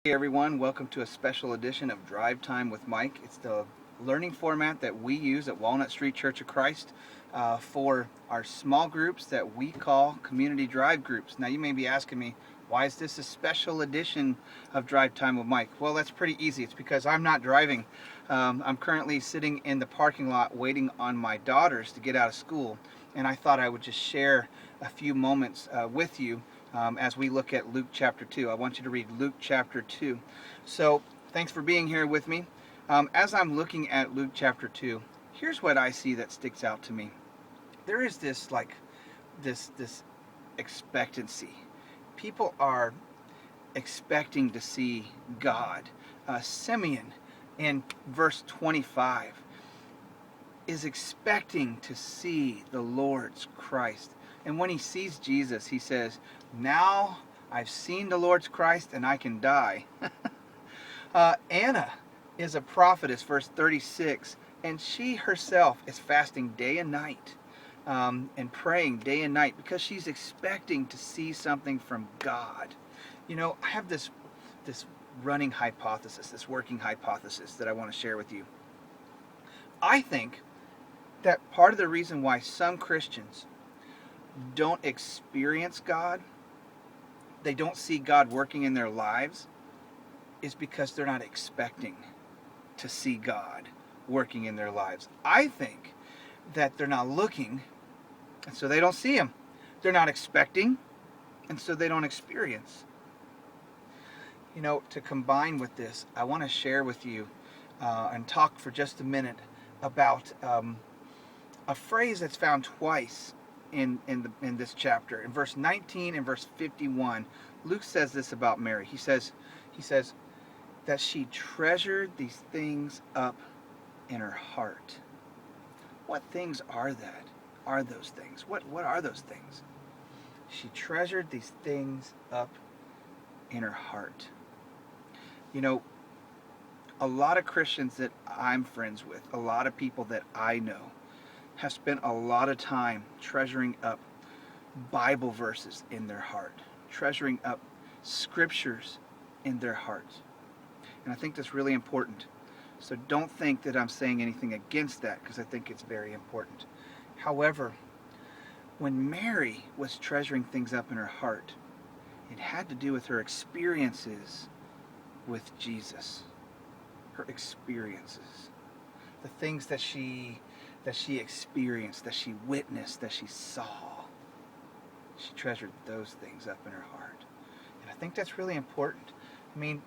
Hey everyone, welcome to a special edition of Drive Time with Mike. It's the learning format that we use at Walnut Street Church of Christ for our small groups that we call community drive groups. Now you may be asking me, why is this a special edition of Drive Time with Mike? Well, that's pretty easy. It's because I'm not driving. I'm currently sitting in the parking lot waiting on my daughters to get out of school, and I thought I would just share a few moments with you as we look at Luke chapter 2. I want you to read Luke chapter 2. So thanks for being here with me. As I'm looking at Luke chapter 2, here's what I see that sticks out to me. There is this expectancy. People are expecting to see God. Simeon in verse 25 is expecting to see the Lord's Christ. And when he sees Jesus, he says, "Now I've seen the Lord's Christ and I can die." Anna is a prophetess, verse 36, and she herself is fasting day and night and praying day and night because she's expecting to see something from God. You know, I have this running hypothesis, this working hypothesis that I want to share with you. I think that part of the reason why some Christians don't experience God, they don't see God working in their lives, is because they're not expecting to see God working in their lives. I think that they're not looking, and so they don't see Him. They're not expecting, and so they don't experience. You know, to combine with this, I want to share with you and talk for just a minute about a phrase that's found twice in this chapter. In verse 19 and verse 51, Luke says this about Mary. He says that she treasured these things up in her heart. What things are those things? What are those things? She treasured these things up in her heart. You know, a lot of Christians that I'm friends with, a lot of people that I know, have spent a lot of time treasuring up Bible verses in their heart, treasuring up scriptures in their hearts. And I think that's really important. So don't think that I'm saying anything against that, because I think it's very important. However, when Mary was treasuring things up in her heart, it had to do with her experiences with Jesus. Her experiences. The things that she experienced, that she witnessed, that she saw. She treasured those things up in her heart. And I think that's really important. I mean,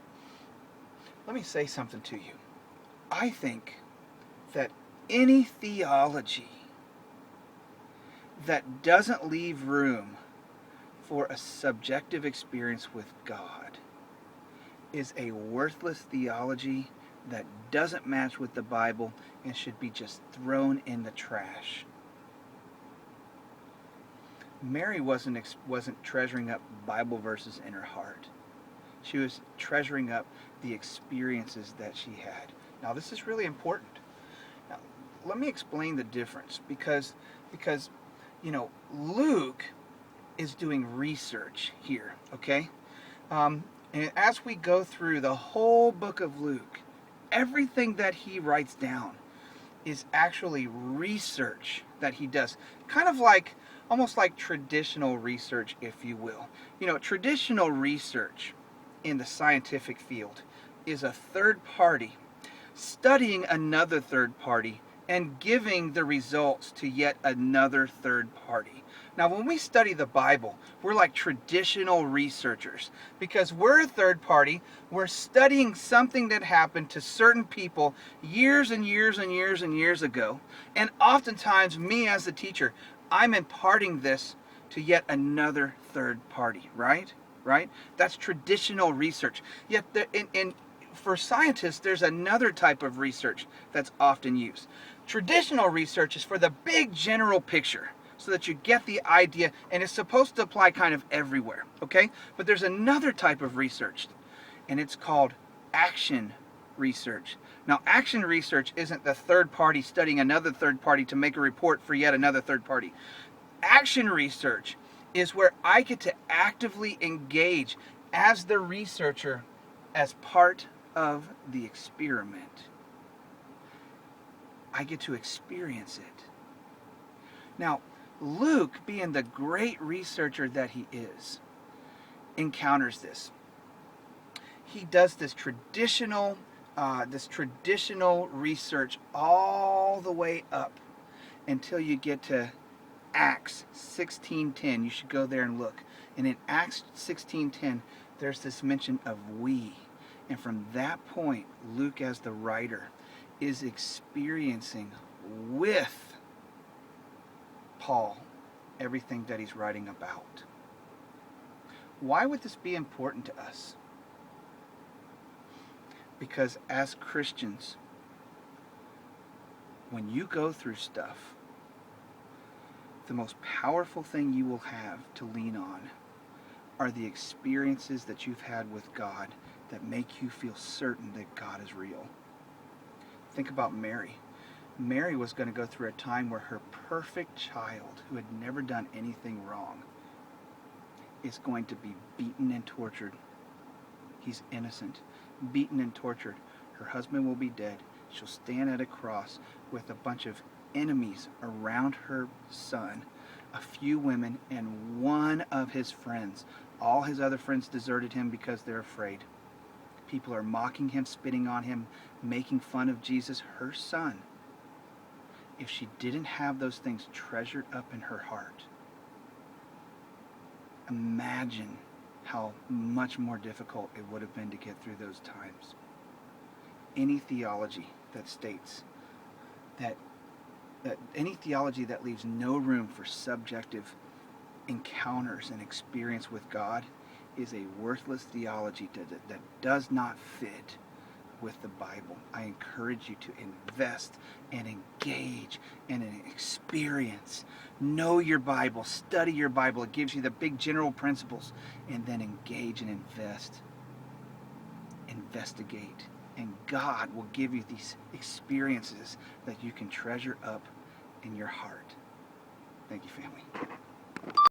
let me say something to you. I think that any theology that doesn't leave room for a subjective experience with God is a worthless theology that doesn't match with the Bible and should be just thrown in the trash. Mary wasn't treasuring up Bible verses in her heart. She was treasuring up the experiences that she had. Now, this is really important. Now, let me explain the difference because you know, Luke is doing research here, okay? And as we go through the whole book of Luke, everything that he writes down is actually research that he does. Kind of like, almost like traditional research, if you will. You know, traditional research in the scientific field is a third party studying another third party and giving the results to yet another third party. Now, when we study the Bible, we're like traditional researchers because we're a third party. We're studying something that happened to certain people years and years and years and years ago. And oftentimes, me as the teacher, I'm imparting this to yet another third party, right? Right? That's traditional research. Yet, for scientists, there's another type of research that's often used. Traditional research is for the big general picture, so that you get the idea, and it's supposed to apply kind of everywhere, okay? But there's another type of research, and it's called action research. Now, action research isn't the third party studying another third party to make a report for yet another third party. Action research is where I get to actively engage as the researcher as part of the experiment. I get to experience it. Now, Luke, being the great researcher that he is, encounters this. He does this traditional research all the way up until you get to Acts 16:10. You should go there and look. And in Acts 16:10, there's this mention of we. And from that point, Luke, as the writer, is experiencing with Paul everything that he's writing about. Why would this be important to us? Because as Christians, when you go through stuff, the most powerful thing you will have to lean on are the experiences that you've had with God that make you feel certain that God is real. Think about Mary. Mary was going to go through a time where her perfect child, who had never done anything wrong, is going to be beaten and tortured. He's innocent. Beaten and tortured. Her husband will be dead. She'll stand at a cross with a bunch of enemies around her son, a few women, and one of his friends. All his other friends deserted him because they're afraid. People are mocking him, spitting on him, making fun of Jesus, her son. If she didn't have those things treasured up in her heart, imagine how much more difficult it would have been to get through those times. Any theology that states that any theology that leaves no room for subjective encounters and experience with God is a worthless theology that does not fit with the Bible. I encourage you to invest and engage in an experience. Know your Bible, study your Bible. It gives you the big general principles, and then engage and invest. Investigate. And God will give you these experiences that you can treasure up in your heart. Thank you, family.